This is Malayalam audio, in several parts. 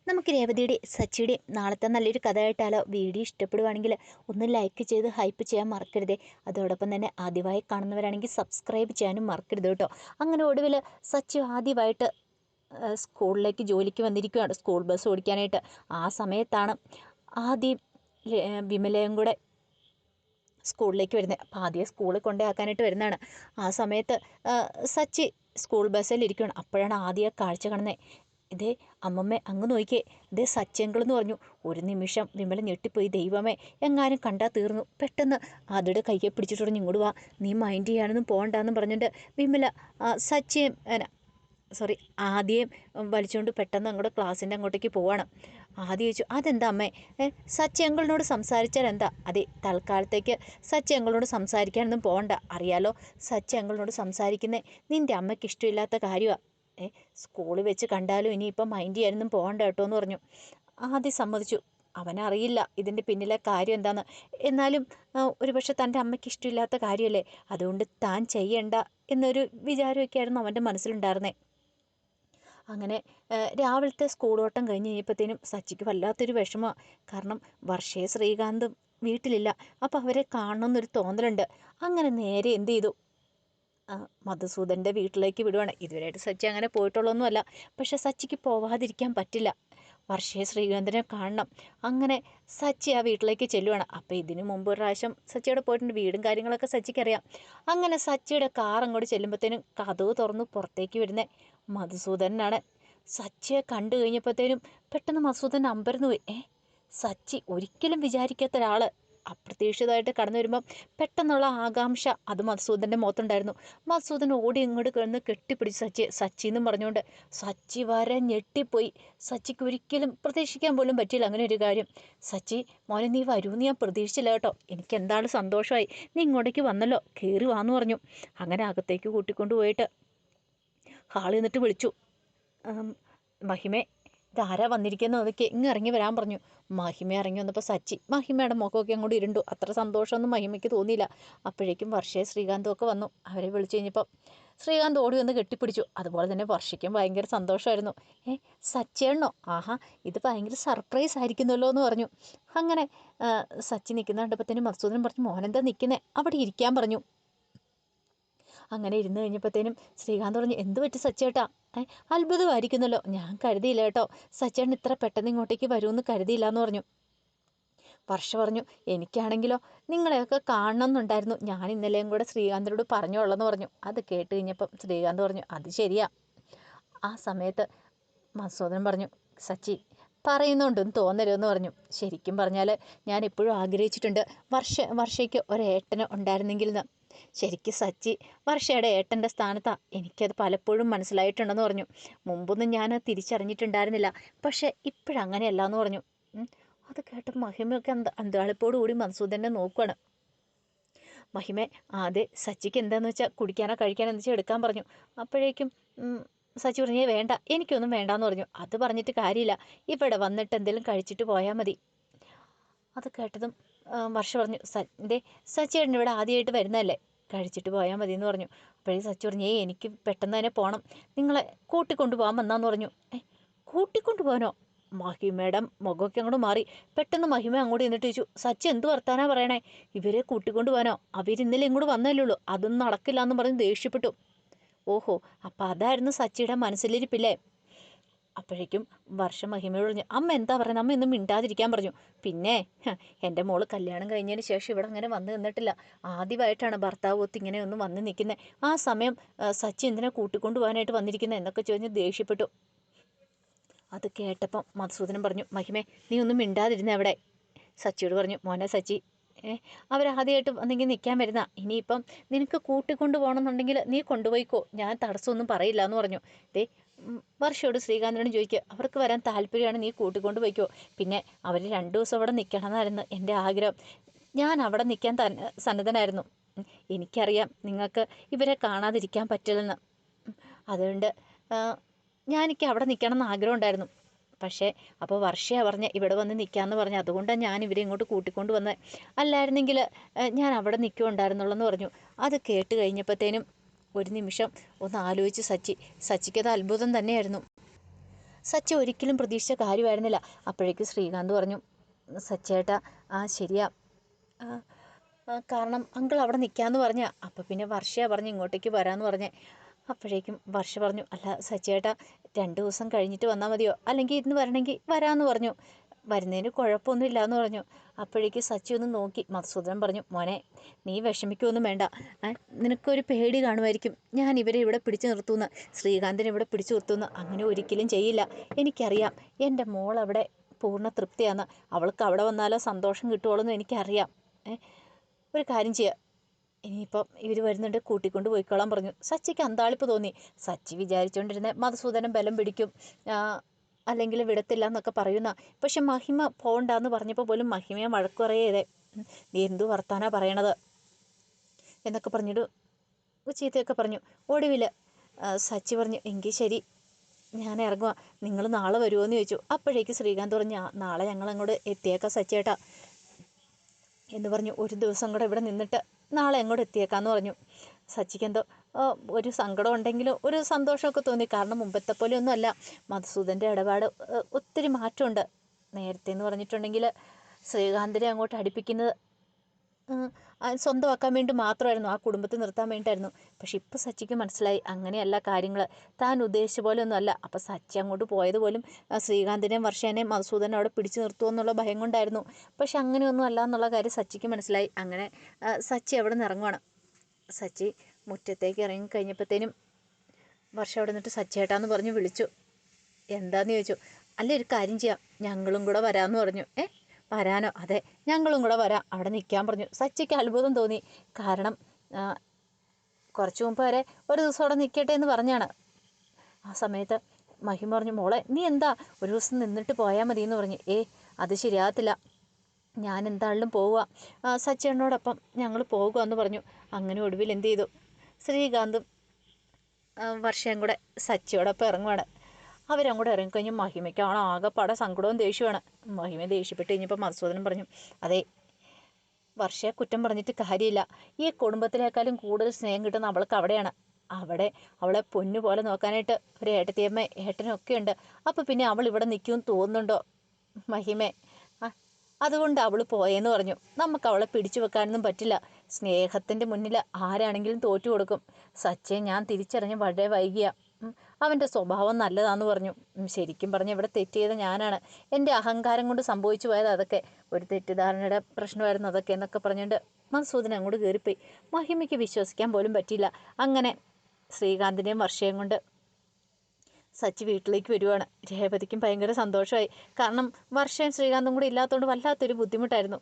നമുക്ക് രേവതിയുടെ സച്ചിയുടെയും നാളത്തെ നല്ലൊരു കഥ കേട്ടാലോ? വീഡിയോ ഇഷ്ടപ്പെടുവാണെങ്കിൽ ഒന്ന് ലൈക്ക് ചെയ്ത് ഹൈപ്പ് ചെയ്യാൻ മറക്കരുതേ. അതോടൊപ്പം തന്നെ ആദ്യമായി കാണുന്നവരാണെങ്കിൽ സബ്സ്ക്രൈബ് ചെയ്യാനും മറക്കരുത് കേട്ടോ. അങ്ങനെ ഒടുവിൽ സച്ചി ആദ്യമായിട്ട് സ്കൂളിലേക്ക് ജോലിക്ക് വന്നിരിക്കുകയാണ്, സ്കൂൾ ബസ് ഓടിക്കാനായിട്ട്. ആ സമയത്താണ് ആദ്യം വിമലയും കൂടെ സ്കൂളിലേക്ക് വരുന്നത്. അപ്പോൾ ആദ്യം സ്കൂളിൽ കൊണ്ടാക്കാനായിട്ട് വരുന്നതാണ്. ആ സമയത്ത് സച്ചി സ്കൂൾ ബസ്സിൽ ഇരിക്കുകയാണ്. അപ്പോഴാണ് ആദ്യം കാഴ്ച കാണുന്നത്. ഇതേ അമ്മമ്മ അങ്ങ് നോക്കിയേ, ഇതേ സച്ചങ്കിളെന്ന് പറഞ്ഞു. ഒരു നിമിഷം വിമല ഞെട്ടിപ്പോയി. ദൈവമേ, എങ്ങാനും കണ്ടാൽ തീർന്നു. പെട്ടെന്ന് അതിയുടെ കയ്യെ പിടിച്ചിട്ട് പറഞ്ഞു, ഇങ്ങോട്ട് വാ, നീ മൈൻഡ് ചെയ്യാനൊന്നും പോകണ്ടെന്ന് പറഞ്ഞിട്ട് വിമല സച്ചിയും ആദ്യം വലിച്ചുകൊണ്ട് പെട്ടെന്ന് അങ്ങോട്ട് ക്ലാസ്സിൻ്റെ അങ്ങോട്ടേക്ക് പോവാണ്. ആദ്യം ചോദിച്ചു, അതെന്താ അമ്മേ? സച്ചി അങ്കിളിനോട് സംസാരിച്ചാൽ എന്താ? അതെ, തൽക്കാലത്തേക്ക് സച്ചി അങ്കിളിനോട് സംസാരിക്കാനൊന്നും പോകണ്ട. അറിയാലോ, സച്ചി അങ്കിളിനോട് സംസാരിക്കുന്നത് നിൻ്റെ അമ്മയ്ക്ക് ഇഷ്ടമില്ലാത്ത കാര്യമാണ്. സ്കൂളിൽ വെച്ച് കണ്ടാലും ഇനിയിപ്പം മൈൻഡ് ചെയ്യാനൊന്നും പോകണ്ട കേട്ടോ എന്ന് പറഞ്ഞു. ആദ്യം സമ്മതിച്ചു. അവനറിയില്ല ഇതിൻ്റെ പിന്നിലെ കാര്യം എന്താണെന്ന്. എന്നാലും ഒരുപക്ഷെ തൻ്റെ അമ്മയ്ക്ക് ഇഷ്ടമില്ലാത്ത കാര്യമല്ലേ, അതുകൊണ്ട് താൻ ചെയ്യണ്ട എന്നൊരു വിചാരമൊക്കെയായിരുന്നു അവൻ്റെ മനസ്സിലുണ്ടായിരുന്നത്. അങ്ങനെ രാവിലത്തെ സ്കൂളോട്ടം കഴിഞ്ഞ് കഴിഞ്ഞപ്പോഴത്തേനും സച്ചിക്ക് വല്ലാത്തൊരു വിഷമമാണ്. കാരണം വർഷയെ ശ്രീകാന്തും വീട്ടിലില്ല. അപ്പോൾ അവരെ കാണണമെന്നൊരു തോന്നലുണ്ട്. അങ്ങനെ നേരെ എന്ത് ചെയ്തു, മധുസൂദൻ്റെ വീട്ടിലേക്ക് വിടുവാണ്. ഇതുവരെയായിട്ട് സച്ചി അങ്ങനെ പോയിട്ടുള്ളൊന്നുമല്ല. പക്ഷെ സച്ചിക്ക് പോവാതിരിക്കാൻ പറ്റില്ല. വർഷയെ ശ്രീകാന്തിനെ കാണണം. അങ്ങനെ സച്ചി ആ വീട്ടിലേക്ക് ചെല്ലുവാണ്. അപ്പോൾ ഇതിനു മുമ്പ് ഒരു പ്രാവശ്യം സച്ചിയുടെ പോയിട്ടുണ്ട്. വീടും കാര്യങ്ങളൊക്കെ സച്ചിക്കറിയാം. അങ്ങനെ സച്ചിയുടെ കാർ അങ്ങോട്ട് ചെല്ലുമ്പോഴത്തേനും കതവ് തുറന്ന് പുറത്തേക്ക് വരുന്നത് മധുസൂദനാണ്. സച്ചിയെ കണ്ടു കഴിഞ്ഞപ്പോഴത്തേനും പെട്ടെന്ന് മധുസൂദൻ അമ്പരന്ന് പോയി. സച്ചി ഒരിക്കലും വിചാരിക്കാത്ത ഒരാൾ അപ്രതീക്ഷിതമായിട്ട് കടന്നു വരുമ്പം പെട്ടെന്നുള്ള ആകാംക്ഷ അത് മധുസൂദൻ്റെ മുഖത്തുണ്ടായിരുന്നു. മധുസൂദൻ ഓടി ഇങ്ങോട്ട് കിടന്ന് കെട്ടിപ്പിടിച്ച് സച്ചി എന്നും പറഞ്ഞുകൊണ്ട്. സച്ചി വരെ ഞെട്ടിപ്പോയി. സച്ചിക്ക് ഒരിക്കലും പ്രതീക്ഷിക്കാൻ പോലും പറ്റിയില്ല അങ്ങനെ ഒരു കാര്യം. സച്ചി, മോനെ നീ വരുമെന്ന് ഞാൻ പ്രതീക്ഷിച്ചില്ല കേട്ടോ. എനിക്ക് എന്താണ് സന്തോഷമായി, നീ ഇങ്ങോട്ടേക്ക് വന്നല്ലോ, കയറി വാന്ന് പറഞ്ഞു. അങ്ങനെ അകത്തേക്ക് കൂട്ടിക്കൊണ്ട് പോയിട്ട് ഹാളിൽ നിന്നിട്ട് വിളിച്ചു, മഹിമേ, ഇതാരാ വന്നിരിക്കുന്നതൊക്കെ ഇങ്ങ് ഇറങ്ങി വരാൻ പറഞ്ഞു. മഹിമ ഇറങ്ങി വന്നപ്പോൾ മഹിമയുടെ മുഖമൊക്കെ അങ്ങോട്ട് ഇരുണ്ടു. അത്ര സന്തോഷമൊന്നും മഹിമയ്ക്ക് തോന്നിയില്ല. അപ്പോഴേക്കും വർഷയെ ശ്രീകാന്തും ഒക്കെ വന്നു. അവരെ വിളിച്ചു കഴിഞ്ഞപ്പോൾ ശ്രീകാന്ത് ഓടി വന്ന് കെട്ടിപ്പിടിച്ചു. അതുപോലെ തന്നെ വർഷയ്ക്കും ഭയങ്കര സന്തോഷമായിരുന്നു. സച്ചിയാണോ? ആഹാ, ഇത് ഭയങ്കര സർപ്രൈസ് ആയിരിക്കുന്നല്ലോ എന്ന് പറഞ്ഞു. അങ്ങനെ സച്ചി നിൽക്കുന്ന കണ്ടപ്പോഴത്തേനും മധുസൂദനൻ പറഞ്ഞു, മോനെന്താ നിൽക്കുന്നത്, അവിടെ ഇരിക്കാൻ പറഞ്ഞു. അങ്ങനെ ഇരുന്ന് കഴിഞ്ഞപ്പോഴത്തേനും ശ്രീകാന്ത് പറഞ്ഞു, എന്ത് പറ്റി സച്ചേട്ടാ? അത്ഭുതമായിരിക്കുന്നല്ലോ, ഞാൻ കരുതിയില്ല കേട്ടോ, സച്ചേട്ടൻ ഇത്ര പെട്ടെന്ന് ഇങ്ങോട്ടേക്ക് വരുമെന്ന് കരുതിയില്ല എന്ന് പറഞ്ഞു. വർഷ പറഞ്ഞു, എനിക്കാണെങ്കിലോ നിങ്ങളെയൊക്കെ കാണണം എന്നുണ്ടായിരുന്നു. ഞാൻ ഇന്നലെയും കൂടെ ശ്രീകാന്തിനോട് പറഞ്ഞോളെന്ന് പറഞ്ഞു. അത് കേട്ട് കഴിഞ്ഞപ്പം ശ്രീകാന്ത് പറഞ്ഞു, അത് ശരിയാ. ആ സമയത്ത് മധുസൂദനൻ പറഞ്ഞു, പറയുന്നുണ്ടെന്ന് തോന്നരുതെന്ന് പറഞ്ഞു. ശരിക്കും പറഞ്ഞാൽ ഞാൻ എപ്പോഴും ആഗ്രഹിച്ചിട്ടുണ്ട് വർഷയ്ക്ക് ഒരേട്ടന് ഉണ്ടായിരുന്നെങ്കിൽ എന്ന്. ശരിക്കും സച്ചി വർഷയുടെ ഏട്ടൻ്റെ സ്ഥാനത്താണ്. എനിക്കത് പലപ്പോഴും മനസ്സിലായിട്ടുണ്ടെന്ന് പറഞ്ഞു. മുമ്പൊന്നും ഞാൻ തിരിച്ചറിഞ്ഞിട്ടുണ്ടായിരുന്നില്ല, പക്ഷെ ഇപ്പോഴങ്ങനെയല്ല എന്ന് പറഞ്ഞു. അത് കേട്ടപ്പോൾ മഹിമയൊക്കെ അന്താളിപ്പോടു കൂടി മധുസൂദനെ നോക്കുകയാണ്. മഹിമേ, അതെ, സച്ചിക്ക് എന്താണെന്ന് വെച്ചാൽ കുടിക്കാനോ കഴിക്കാനോ എന്ന് വെച്ചാൽ എടുക്കാൻ പറഞ്ഞു. അപ്പോഴേക്കും സച്ചി പറഞ്ഞേ വേണ്ട, എനിക്കൊന്നും വേണ്ടാന്ന് പറഞ്ഞു. അത് പറഞ്ഞിട്ട് കാര്യമില്ല, ഇവിടെ വന്നിട്ട് എന്തെങ്കിലും കഴിച്ചിട്ട് പോയാൽ മതി. അത് കേട്ടതും വർഷ പറഞ്ഞു, സച്ചിയേട്ടൻ ഇവിടെ ആദ്യമായിട്ട് വരുന്നതല്ലേ, കഴിച്ചിട്ട് പോയാൽ മതി എന്ന് പറഞ്ഞു. അപ്പോഴേ സച്ചി പറഞ്ഞു, എനിക്ക് പെട്ടെന്ന് തന്നെ പോകണം, നിങ്ങളെ കൂട്ടിക്കൊണ്ടു പോകാൻ വന്നാന്ന് പറഞ്ഞു. കൂട്ടിക്കൊണ്ടു പോകാനോ? മഹിമയുടെ മുഖമൊക്കെ അങ്ങോട്ട് മാറി. പെട്ടെന്ന് മഹിമ അങ്ങോട്ട് എന്നിട്ട് ചോദിച്ചു, സച്ചി എന്ത് വർത്താനാ പറയണേ? ഇവരെ കൂട്ടിക്കൊണ്ട് പോകാനോ? അവരിന്നലെ ഇങ്ങോട്ട് വന്നല്ലേ ഉള്ളൂ, അതൊന്നും നടക്കില്ല എന്ന് പറഞ്ഞ് ദേഷ്യപ്പെട്ടു. ഓഹോ, അപ്പം അതായിരുന്നു സച്ചിയുടെ മനസ്സിലിരിപ്പില്ലേ? അപ്പോഴേക്കും വർഷ മഹിമയോട് പറഞ്ഞു, അമ്മ എന്താ പറയുന്നത്, അമ്മ ഒന്നും മിണ്ടാതിരിക്കാൻ പറഞ്ഞു. പിന്നെ എൻ്റെ മോള് കല്യാണം കഴിഞ്ഞതിന് ശേഷം ഇവിടെ അങ്ങനെ വന്ന് നിന്നിട്ടില്ല, ആദ്യമായിട്ടാണ് ഭർത്താവ് ഒത്ത് ഇങ്ങനെ ഒന്നും വന്ന് നിൽക്കുന്നത്. ആ സമയം സച്ചി എന്തിനാ കൂട്ടിക്കൊണ്ടു പോകാനായിട്ട് വന്നിരിക്കുന്നത് എന്നൊക്കെ ചോദിച്ച് ദേഷ്യപ്പെട്ടു. അത് കേട്ടപ്പം മധുസൂദനൻ പറഞ്ഞു, മഹിമേ, നീ ഒന്നും മിണ്ടാതിരുന്നേ അവിടെ. സച്ചിയോട് പറഞ്ഞു, മോനെ സച്ചി, അവരാദ്യമായിട്ട് വന്നെങ്കിൽ നിൽക്കാൻ വരുന്ന, ഇനിയിപ്പം നിനക്ക് കൂട്ടിക്കൊണ്ട് പോകണമെന്നുണ്ടെങ്കിൽ നീ കൊണ്ടുപോയിക്കോ, ഞാൻ തടസ്സമൊന്നും പറയില്ല എന്ന് പറഞ്ഞു. വർഷയോട് ശ്രീകാന്തിനോട് ചോദിക്കുക, അവർക്ക് വരാൻ താല്പര്യമാണ്, നീ കൂട്ടിക്കൊണ്ട് പോയിക്കോ. പിന്നെ അവർ 2 ദിവസം അവിടെ നിൽക്കണമെന്നായിരുന്നു എൻ്റെ ആഗ്രഹം. ഞാൻ അവിടെ നിൽക്കാൻ സന്നദ്ധനായിരുന്നു. എനിക്കറിയാം നിങ്ങൾക്ക് ഇവരെ കാണാതിരിക്കാൻ പറ്റില്ലെന്ന്. അതുകൊണ്ട് എനിക്ക് അവിടെ നിൽക്കണം എന്ന് ആഗ്രഹം ഉണ്ടായിരുന്നു. പക്ഷേ അപ്പോൾ വർഷയാണ് പറഞ്ഞ് ഇവിടെ വന്ന് നിൽക്കാമെന്ന് പറഞ്ഞു. അതുകൊണ്ടാണ് ഞാൻ ഇവരെ ഇങ്ങോട്ട് കൂട്ടിക്കൊണ്ട് വന്നത്, അല്ലായിരുന്നെങ്കിൽ ഞാൻ അവിടെ നിൽക്കുന്നുണ്ടായിരുന്നുള്ളൂ എന്ന് പറഞ്ഞു. അത് കേട്ട് കഴിഞ്ഞപ്പോഴത്തേനും ഒരു നിമിഷം ഒന്ന് ആലോചിച്ച് സച്ചിക്കത് അത്ഭുതം തന്നെയായിരുന്നു. സച്ചി ഒരിക്കലും പ്രതീക്ഷിച്ച കാര്യമായിരുന്നില്ല. അപ്പോഴേക്കും ശ്രീകാന്ത് പറഞ്ഞു, സച്ചേട്ടാ ശരിയാ, കാരണം അങ്കിൾ അവിടെ നിൽക്കാമെന്ന് പറഞ്ഞ. അപ്പം പിന്നെ വർഷയാണ് പറഞ്ഞ് ഇങ്ങോട്ടേക്ക് വരാമെന്ന് പറഞ്ഞേ. അപ്പോഴേക്കും വർഷ പറഞ്ഞു, അല്ല സച്ചേട്ടാ 2 ദിവസം കഴിഞ്ഞിട്ട് വന്നാൽ മതിയോ, അല്ലെങ്കിൽ ഇന്ന് വരണമെങ്കിൽ വരാമെന്ന് പറഞ്ഞു. വരുന്നതിന് കുഴപ്പമൊന്നും ഇല്ലയെന്ന് പറഞ്ഞു. അപ്പോഴേക്കും സച്ചി ഒന്ന് നോക്കി. മധുസൂദനൻ പറഞ്ഞു, മോനെ നീ വിഷമിക്കൊന്നും വേണ്ട, നിനക്കൊരു പേടി കാണുമായിരിക്കും ഞാൻ ഇവരെ ഇവിടെ പിടിച്ചു നിർത്തുമെന്ന്, ശ്രീകാന്തിനെ ഇവിടെ പിടിച്ചു നിർത്തുമെന്ന്. അങ്ങനെ ഒരിക്കലും ചെയ്യില്ല. എനിക്കറിയാം എൻ്റെ മോൾ അവിടെ പൂർണ്ണ തൃപ്തിയാന്ന്. അവൾക്ക് അവിടെ വന്നാലോ സന്തോഷം കിട്ടുകയുള്ളൂ എന്ന് എനിക്കറിയാം. ഒരു കാര്യം ചെയ്യുക, ഇനിയിപ്പം ഇവർ വരുന്നുണ്ട് കൂട്ടിക്കൊണ്ട് പോയിക്കോളാൻ പറഞ്ഞു. സച്ചിക്ക് അന്താളിപ്പ് തോന്നി. സച്ചി വിചാരിച്ചുകൊണ്ടിരുന്ന മധുസൂദനൻ ബലം പിടിക്കും, അല്ലെങ്കിൽ വിടത്തില്ല എന്നൊക്കെ പറയുന്ന. പക്ഷെ മഹിമ പോകണ്ടെന്ന് പറഞ്ഞപ്പോൾ പോലും മഹിമയെ വഴക്ക് പറയേതേ, നീ എന്തു വർത്താനാ പറയണത് എന്നൊക്കെ പറഞ്ഞിട്ട് ചീത്തയൊക്കെ പറഞ്ഞു. ഒടുവിൽ സച്ചി പറഞ്ഞു, എങ്കിൽ ശരി ഞാൻ ഇറങ്ങുക, നിങ്ങൾ നാളെ വരുമോ എന്ന് ചോദിച്ചു. അപ്പോഴേക്ക് ശ്രീകാന്ത് പറഞ്ഞു, നാളെ ഞങ്ങൾ അങ്ങോട്ട് എത്തിയേക്കാം സച്ചേട്ടാ എന്ന് പറഞ്ഞു. ഒരു ദിവസം കൂടെ ഇവിടെ നിന്നിട്ട് നാളെ അങ്ങോട്ട് എത്തിയേക്കാന്ന് പറഞ്ഞു. സച്ചിക്ക് എന്തോ ഒരു സങ്കടം ഉണ്ടെങ്കിലും ഒരു സന്തോഷമൊക്കെ തോന്നി. കാരണം മുമ്പത്തെ പോലെ ഒന്നും അല്ല, മധുസൂദൻ്റെ ഇടപാട് ഒത്തിരി മാറ്റമുണ്ട്. നേരത്തെ എന്ന് പറഞ്ഞിട്ടുണ്ടെങ്കിൽ ശ്രീകാന്തിനെ അങ്ങോട്ട് അടുപ്പിക്കുന്നത് സ്വന്തമാക്കാൻ വേണ്ടി മാത്രമായിരുന്നു, ആ കുടുംബത്തിൽ നിർത്താൻ വേണ്ടിയിട്ടായിരുന്നു. പക്ഷെ ഇപ്പോൾ സച്ചിക്ക് മനസ്സിലായി അങ്ങനെയല്ല കാര്യങ്ങൾ, താൻ ഉദ്ദേശിച്ച പോലെ ഒന്നും അല്ല. അപ്പോൾ സച്ചി അങ്ങോട്ട് പോയത് പോലും ശ്രീകാന്തിനെയും വർഷേനെയും മധുസൂദനെ അവിടെ പിടിച്ചു നിർത്തുമെന്നുള്ള ഭയം കൊണ്ടായിരുന്നു. പക്ഷെ അങ്ങനെയൊന്നും അല്ല എന്നുള്ള കാര്യം സച്ചിക്ക് മനസ്സിലായി. അങ്ങനെ സച്ചി അവിടെ നിന്ന് ഇറങ്ങുവാണ്. സച്ചി മുറ്റത്തേക്ക് ഇറങ്ങി കഴിഞ്ഞപ്പോഴത്തേനും വർഷം അവിടെ നിന്നിട്ട് സച്ചേട്ടാന്ന് പറഞ്ഞ് വിളിച്ചു. എന്താന്ന് ചോദിച്ചു. അല്ല ഒരു കാര്യം ചെയ്യാം, ഞങ്ങളും കൂടെ വരാമെന്ന് പറഞ്ഞു. വരാനോ? അതെ ഞങ്ങളും കൂടെ വരാം, അവിടെ നിൽക്കാൻ പറഞ്ഞു. സച്ചിക്ക് അത്ഭുതം തോന്നി. കാരണം കുറച്ച് മുമ്പ് വരെ ഒരു ദിവസം അവിടെ നിൽക്കട്ടെ എന്ന് പറഞ്ഞാണ്. ആ സമയത്ത് മഹിമ പറഞ്ഞു, മോളെ നീ എന്താ ഒരു ദിവസം നിന്നിട്ട് പോയാൽ മതി എന്ന് പറഞ്ഞു. അത് ശരിയാകത്തില്ല, ഞാൻ എന്തായാലും പോവുക, സച്ചേട്ടനോടൊപ്പം ഞങ്ങൾ പോകുക എന്ന് പറഞ്ഞു. അങ്ങനെ ഒടുവിൽ എന്ത് ചെയ്തു, ശ്രീകാന്തും വർഷയും കൂടെ സച്ചിയോടൊപ്പം ഇറങ്ങുവാണ്. അവരങ്ങോട്ട് ഇറങ്ങിക്കഴിഞ്ഞ് മഹിമയ്ക്കാണ് ആകെപ്പാടെ സങ്കടവും ദേഷ്യമാണ്. മഹിമ ദേഷ്യപ്പെട്ട് കഴിഞ്ഞപ്പോൾ മധുസൂദനൻ പറഞ്ഞു, അതെ വർഷയെ കുറ്റം പറഞ്ഞിട്ട് കാര്യമില്ല, ഈ കുടുംബത്തിനേക്കാളും കൂടുതൽ സ്നേഹം കിട്ടുന്ന അവൾക്ക് അവിടെയാണ്. അവിടെ അവളെ പൊന്നു പോലെ നോക്കാനായിട്ട് ഒരു ഏട്ടത്തിയമ്മ ഏട്ടനൊക്കെ ഉണ്ട്. അപ്പോൾ പിന്നെ അവൾ ഇവിടെ നിൽക്കുമെന്ന് തോന്നുന്നുണ്ടോ മഹിമേ? അതുകൊണ്ട് അവൾ പോയെന്ന് പറഞ്ഞു. നമുക്ക് അവളെ പിടിച്ചു വെക്കാനൊന്നും പറ്റില്ല, സ്നേഹത്തിൻ്റെ മുന്നിൽ ആരാണെങ്കിലും തോറ്റു കൊടുക്കും. സച്ചയെ ഞാൻ തിരിച്ചറിഞ്ഞ് വളരെ വൈകിയ, അവൻ്റെ സ്വഭാവം നല്ലതാന്ന് പറഞ്ഞു. ശരിക്കും പറഞ്ഞ് ഇവിടെ തെറ്റ് ചെയ്ത ഞാനാണ്, എൻ്റെ അഹങ്കാരം കൊണ്ട് സംഭവിച്ചു പോയത് അതൊക്കെ, ഒരു തെറ്റിദ്ധാരണയുടെ പ്രശ്നമായിരുന്നു അതൊക്കെ എന്നൊക്കെ പറഞ്ഞുകൊണ്ട് മധുസൂദനൻ അങ്ങോട്ട് കയറിപ്പോയി. മഹിമയ്ക്ക് വിശ്വസിക്കാൻ പോലും പറ്റിയില്ല. അങ്ങനെ ശ്രീകാന്തിനെയും വർഷയും കൊണ്ട് സച്ചി വീട്ടിലേക്ക് വരുവാണ്. രേവതിക്കും ഭയങ്കര സന്തോഷമായി. കാരണം വർഷയും ശ്രീകാന്തും കൂടി ഇല്ലാത്തതുകൊണ്ട് വല്ലാത്തൊരു ബുദ്ധിമുട്ടായിരുന്നു.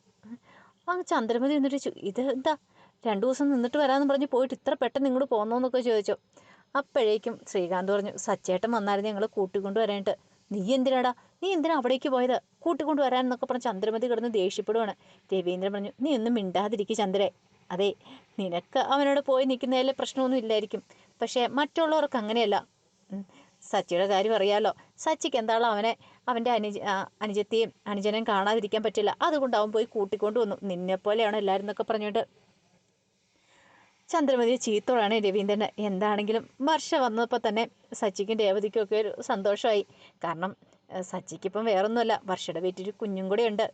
ചന്ദ്രമതി എന്നിട്ട് ഇത് എന്താ 2 ദിവസം നിന്നിട്ട് വരാമെന്ന് പറഞ്ഞ് പോയിട്ട് ഇത്ര പെട്ടെന്ന് ഇങ്ങോട്ട് പോന്നോന്നൊക്കെ ചോദിച്ചു. അപ്പോഴേക്കും ശ്രീകാന്ത് പറഞ്ഞു, സച്ചേട്ടൻ വന്നായിരുന്നു ഞങ്ങൾ കൂട്ടിക്കൊണ്ട് വരാനായിട്ട്. നീ എന്തിനാ അവിടേക്ക് പോയത്, കൂട്ടിക്കൊണ്ട് വരാനെന്നൊക്കെ പറഞ്ഞ് ചന്ദ്രമതി കിടന്ന് ദേഷ്യപ്പെടുവാണ്. രവീന്ദ്രൻ പറഞ്ഞു, നീ ഒന്നും മിണ്ടാതിരിക്കുക ചന്ദ്രേ. അതെ നിനക്ക് അവനോട് പോയി നിൽക്കുന്നതിൽ പ്രശ്നമൊന്നും ഇല്ലായിരിക്കും, പക്ഷേ മറ്റുള്ളവർക്ക് അങ്ങനെയല്ല. സച്ചിയുടെ കാര്യം അറിയാലോ, സച്ചിക്ക് എന്താണോ അവൻ്റെ അനുജത്തെയും അനുജനെയും കാണാതിരിക്കാൻ പറ്റില്ല, അതുകൊണ്ട് അവൻ പോയി കൂട്ടിക്കൊണ്ട് വന്നു, നിന്നെപ്പോലെയാണ് എല്ലാവരും എന്നൊക്കെ പറഞ്ഞുകൊണ്ട് ചന്ദ്രമതിയെ ചീത്തോടാണ് രവീന്ദ്രന്. എന്താണെങ്കിലും വർഷ വന്നപ്പോൾ തന്നെ സച്ചിക്കും രേവതിക്കും ഒക്കെ ഒരു സന്തോഷമായി. കാരണം സച്ചിക്കിപ്പം വേറൊന്നുമല്ല, വർഷയുടെ വീട്ടിൽ കുഞ്ഞും കൂടെ ഉണ്ട്.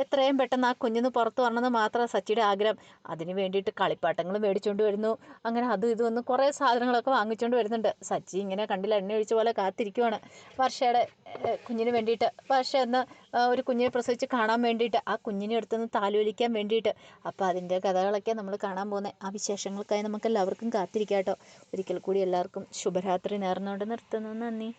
എത്രയും പെട്ടെന്ന് ആ കുഞ്ഞിന്ന് പുറത്ത് വരണമെന്ന് മാത്രമാണ് സച്ചിയുടെ ആഗ്രഹം. അതിന് വേണ്ടിയിട്ട് കളിപ്പാട്ടങ്ങൾ മേടിച്ചുകൊണ്ട് വരുന്നു, അങ്ങനെ അതും ഇതും ഒന്ന് കുറേ സാധനങ്ങളൊക്കെ വാങ്ങിച്ചുകൊണ്ട് വരുന്നുണ്ട്. സച്ചി ഇങ്ങനെ കണ്ടില്ല എണ്ണ ഒഴിച്ച പോലെ കാത്തിരിക്കുവാണ് വർഷയുടെ കുഞ്ഞിന് വേണ്ടിയിട്ട്. വർഷ എന്ന് ഒരു കുഞ്ഞിനെ പ്രസവിച്ച് കാണാൻ വേണ്ടിയിട്ട്, ആ കുഞ്ഞിനെ അടുത്തുനിന്ന് താലോലിക്കാൻ വേണ്ടിയിട്ട്. അപ്പോൾ അതിൻ്റെ കഥകളൊക്കെ നമ്മൾ കാണാൻ പോകുന്നത്. ആ വിശേഷങ്ങൾക്കായി നമുക്ക് എല്ലാവർക്കും കാത്തിരിക്കാം കേട്ടോ. ഒരിക്കൽ കൂടി എല്ലാവർക്കും ശുഭരാത്രി നേർന്നുകൊണ്ട് നിർത്തുന്നു. നന്ദി.